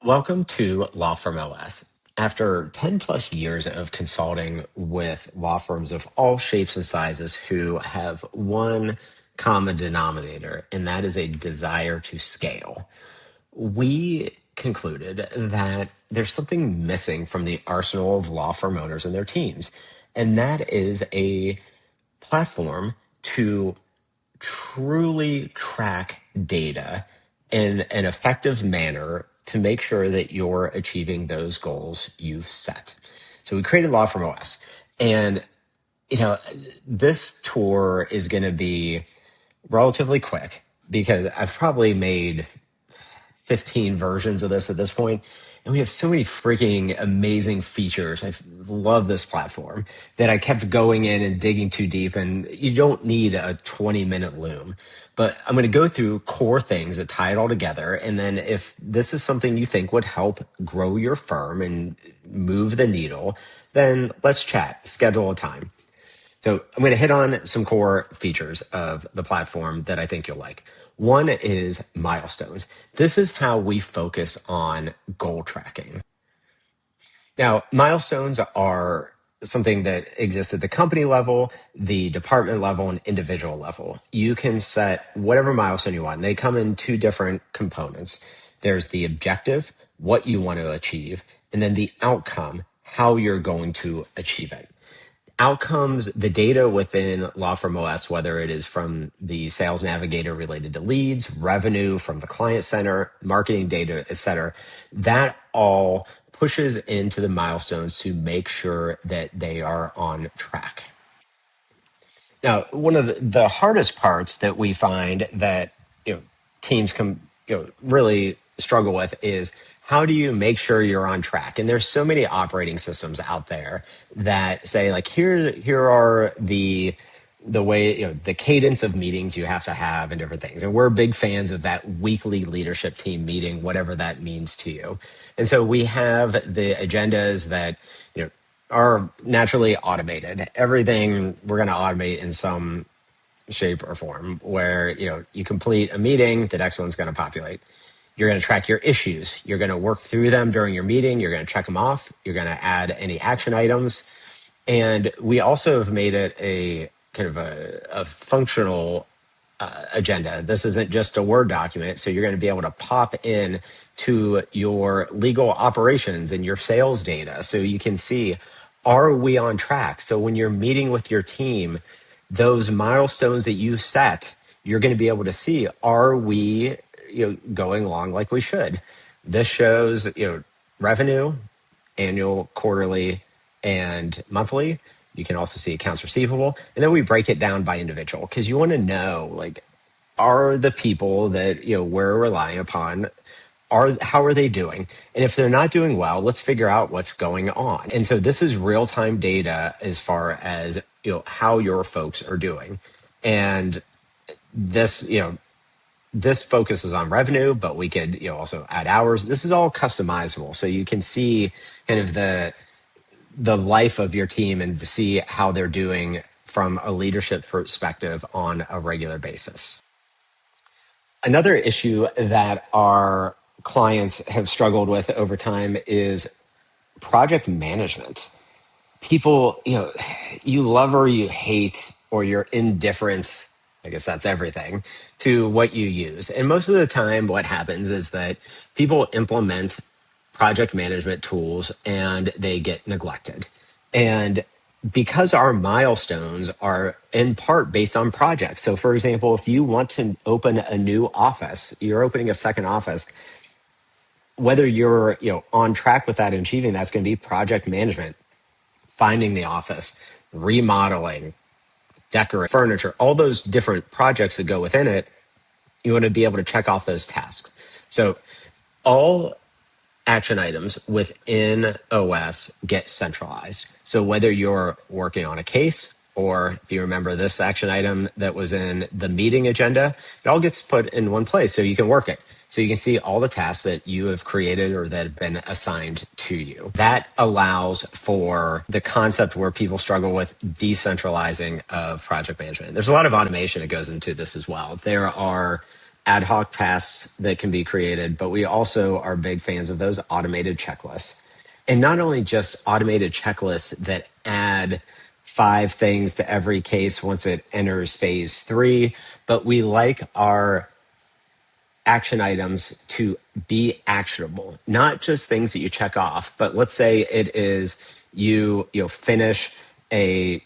Welcome to LawFirmOS. After 10 plus years of consulting with law firms of all shapes and sizes who have one common denominator, and that is a desire to scale, we concluded that there's something missing from the arsenal of law firm owners and their teams, and that is a platform to truly track data in an effective manner to make sure that you're achieving those goals you've set. So we created LawFirmOS, and this tour is going to be relatively quick because I've probably made 15 versions of this point. And we have so many freaking amazing features. I love this platform that I kept going in and digging too deep. And you don't need a 20-minute loom. But I'm going to go through core things that tie it all together. And then if this is something you think would help grow your firm and move the needle, then let's chat, schedule a time. So I'm going to hit on some core features of the platform that I think you'll like. One is Milestones. This is how we focus on goal tracking. Now, milestones are something that exists at the company level, the department level, and individual level. You can set whatever milestone you want. And they come in two different components. There's the objective, what you want to achieve, and then the outcome, how you're going to achieve it. Outcomes, the data within LawFirmOS, whether it is from the sales navigator related to leads, revenue from the client center, marketing data, et cetera, that all pushes into the milestones to make sure that they are on track. Now, one of the hardest parts that we find that teams can really struggle with is how do you make sure you're on track? And there's so many operating systems out there that say like here are the way the cadence of meetings you have to have and different things. And we're big fans of that weekly leadership team meeting, whatever that means to you. And so we have the agendas that are naturally automated. Everything we're going to automate in some shape or form where you complete a meeting, the next one's going to populate. You're going to track your issues. You're going to work through them during your meeting. You're going to check them off. You're going to add any action items. And we also have made it a kind of a functional agenda. This isn't just a Word document. So you're going to be able to pop in to your legal operations and your sales data so you can see, are we on track? So when you're meeting with your team, those milestones that you set, you're going to be able to see, are we going along like we should? This shows revenue, annual, quarterly, and monthly. You can also see accounts receivable. And then we break it down by individual because you want to know, like, are the people that we're relying upon, how are they doing? And if they're not doing well, let's figure out what's going on. And so this is real-time data as far as how your folks are doing. And this this focuses on revenue, but we could also add hours. This is all customizable, so you can see kind of the life of your team and to see how they're doing from a leadership perspective on a regular basis. Another issue that our clients have struggled with over time is project management. People, you love or you hate or you're indifferent, I guess that's everything, to what you use. And most of the time what happens is that people implement project management tools and they get neglected. And because our milestones are in part based on projects. So for example, if you want to open a new office, you're opening a second office, whether you're on track with that and achieving that's going to be project management, finding the office, remodeling, decorating, furniture, all those different projects that go within it. You want to be able to check off those tasks. So all action items within OS get centralized. So whether you're working on a case or if you remember this action item that was in the meeting agenda, it all gets put in one place so you can work it. So you can see all the tasks that you have created or that have been assigned to you. That allows for the concept where people struggle with decentralizing of project management. There's a lot of automation that goes into this as well. There are ad hoc tasks that can be created, but we also are big fans of those automated checklists. And not only just automated checklists that add 5 things to every case once it enters phase 3, but we like our action items to be actionable, not just things that you check off. But let's say it is you finish a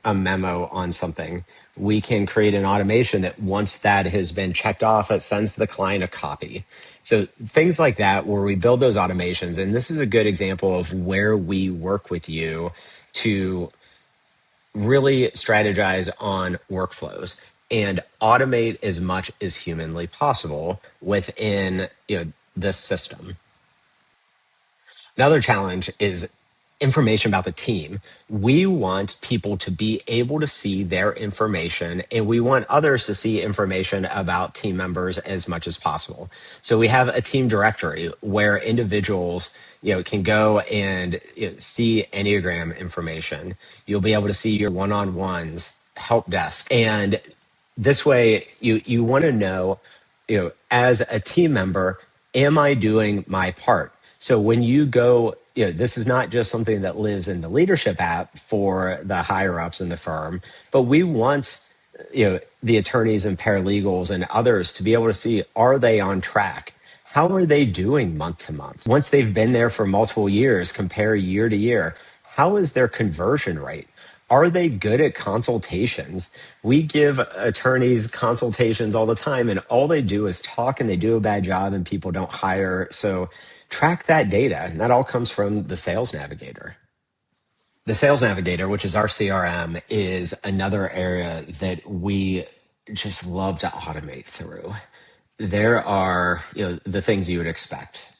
memo on something. We can create an automation that once that has been checked off, it sends the client a copy. So things like that, where we build those automations, and this is a good example of where we work with you to really strategize on workflows and automate as much as humanly possible within this system. Another challenge is information about the team. We want people to be able to see their information, and we want others to see information about team members as much as possible. So we have a team directory where individuals can go and see Enneagram information. You'll be able to see your one-on-ones, help desk, and this way you want to know, as a team member, am I doing my part? So when you go, this is not just something that lives in the leadership app for the higher ups in the firm, but we want the attorneys and paralegals and others to be able to see, are they on track? How are they doing month to month? Once they've been there for multiple years, compare year to year. How is their conversion rate? Are they good at consultations? We give attorneys consultations all the time, and all they do is talk, and they do a bad job, and people don't hire. So track that data, and that all comes from the Sales Navigator. The Sales Navigator, which is our CRM, is another area that we just love to automate through. There are the things you would expect,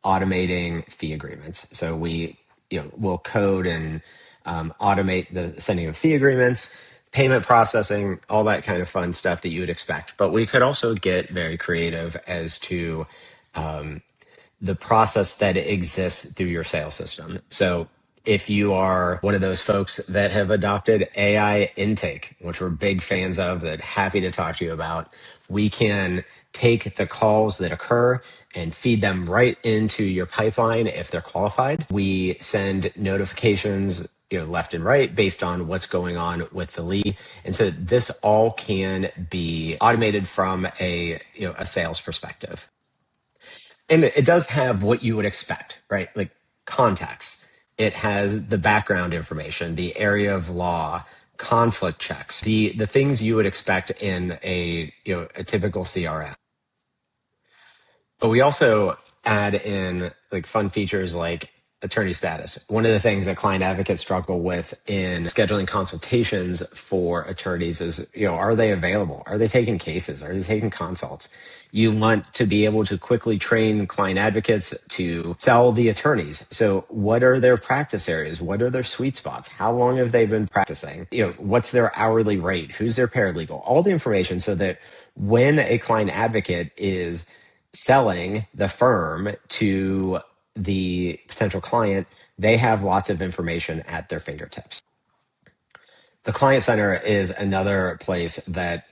automating fee agreements. So we will code and automate the sending of fee agreements, payment processing, all that kind of fun stuff that you would expect. But we could also get very creative as to the process that exists through your sales system. So if you are one of those folks that have adopted AI intake, which we're big fans of, that happy to talk to you about, we can take the calls that occur and feed them right into your pipeline if they're qualified. We send notifications left and right based on what's going on with the lead. And so this all can be automated from a sales perspective. And it does have what you would expect, right? Like context. It has the background information, the area of law, conflict checks, the things you would expect in a typical CRM. But we also add in like fun features like attorney status. One of the things that client advocates struggle with in scheduling consultations for attorneys is, are they available? Are they taking cases? Are they taking consults? You want to be able to quickly train client advocates to sell the attorneys. So what are their practice areas? What are their sweet spots? How long have they been practicing? What's their hourly rate? Who's their paralegal? All the information, so that when a client advocate is selling the firm to the potential client, they have lots of information at their fingertips. The Client Center is another place that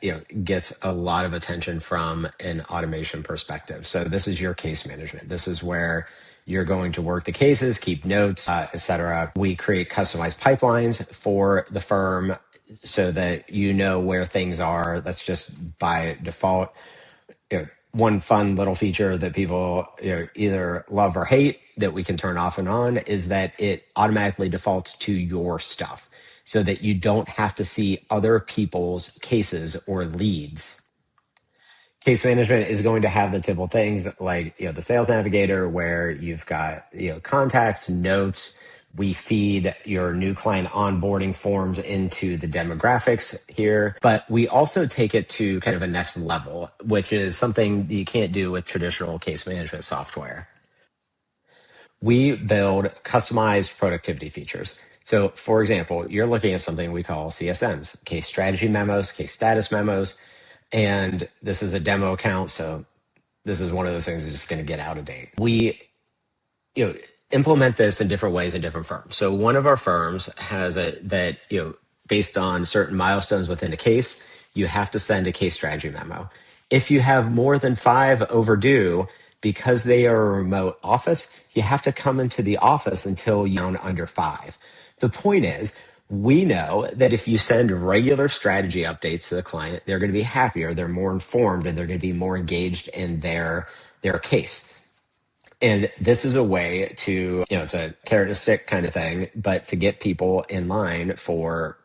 gets a lot of attention from an automation perspective. So this is your case management. This is where you're going to work the cases, keep notes, etc. We create customized pipelines for the firm so that you know where things are. That's just by default. One fun little feature that people either love or hate that we can turn off and on is that it automatically defaults to your stuff, so that you don't have to see other people's cases or leads. Case management is going to have the typical things like the Sales Navigator, where you've got contacts, notes. We feed your new client onboarding forms into the demographics here, but we also take it to kind of a next level, which is something you can't do with traditional case management software. We build customized productivity features. So for example, you're looking at something we call CSMs, case strategy memos, case status memos, and this is a demo account. So this is one of those things that's just going to get out of date. We implement this in different ways in different firms. So one of our firms has based on certain milestones within a case, you have to send a case strategy memo. If you have more than 5 overdue, because they are a remote office, you have to come into the office until you're down under 5. The point is, we know that if you send regular strategy updates to the client, they're going to be happier, they're more informed, and they're going to be more engaged in their case. And this is a way to, it's a carrot and stick kind of thing, but to get people in line for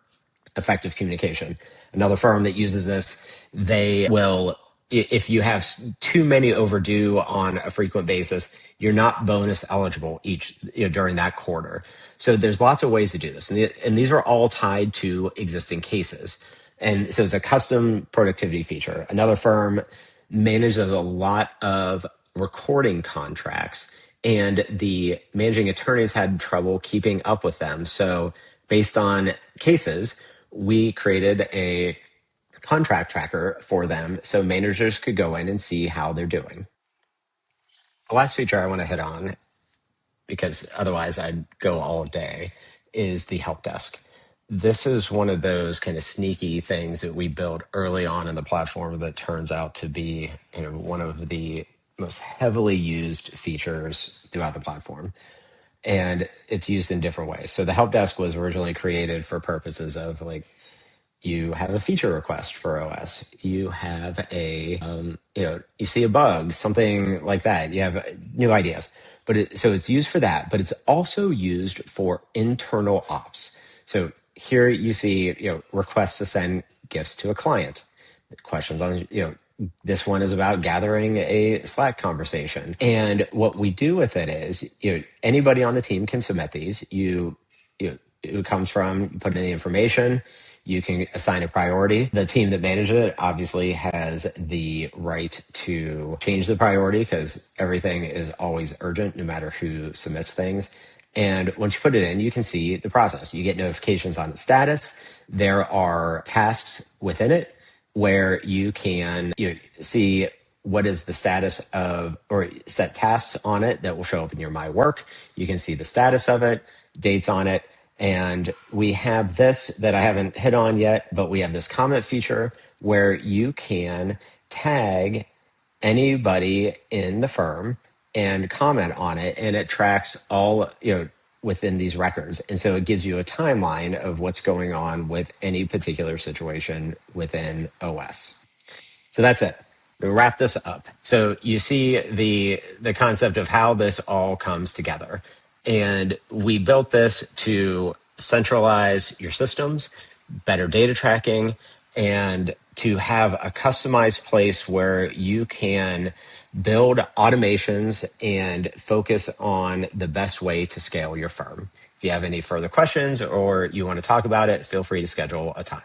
effective communication. Another firm that uses this, they will, if you have too many overdue on a frequent basis, you're not bonus eligible during that quarter. So there's lots of ways to do this. And these are all tied to existing cases. And so it's a custom productivity feature. Another firm manages a lot of recording contracts, and the managing attorneys had trouble keeping up with them. So based on cases, we created a contract tracker for them so managers could go in and see how they're doing. The last feature I want to hit on, because otherwise I'd go all day, is the help desk. This is one of those kind of sneaky things that we built early on in the platform that turns out to be, one of the most heavily used features throughout the platform. And it's used in different ways. So the help desk was originally created for purposes of, like, you have a feature request for OS, you have you see a bug, something like that, you have new ideas. So it's used for that, but it's also used for internal ops. So here you see, requests to send gifts to a client, questions on, this one is about gathering a Slack conversation. And what we do with it is, anybody on the team can submit these. It comes from, you put in the information, you can assign a priority. The team that manages it obviously has the right to change the priority, because everything is always urgent no matter who submits things. And once you put it in, you can see the process. You get notifications on its status. There are tasks within it where you can see what is the status of, or set tasks on it that will show up in your My Work. You can see the status of it, dates on it. And we have this that I haven't hit on yet, but we have this comment feature where you can tag anybody in the firm and comment on it, and it tracks all, within these records. And so it gives you a timeline of what's going on with any particular situation within OS. So that's it. To wrap this up. So you see the concept of how this all comes together. And we built this to centralize your systems, better data tracking, and to have a customized place where you can build automations and focus on the best way to scale your firm. If you have any further questions or you want to talk about it, feel free to schedule a time.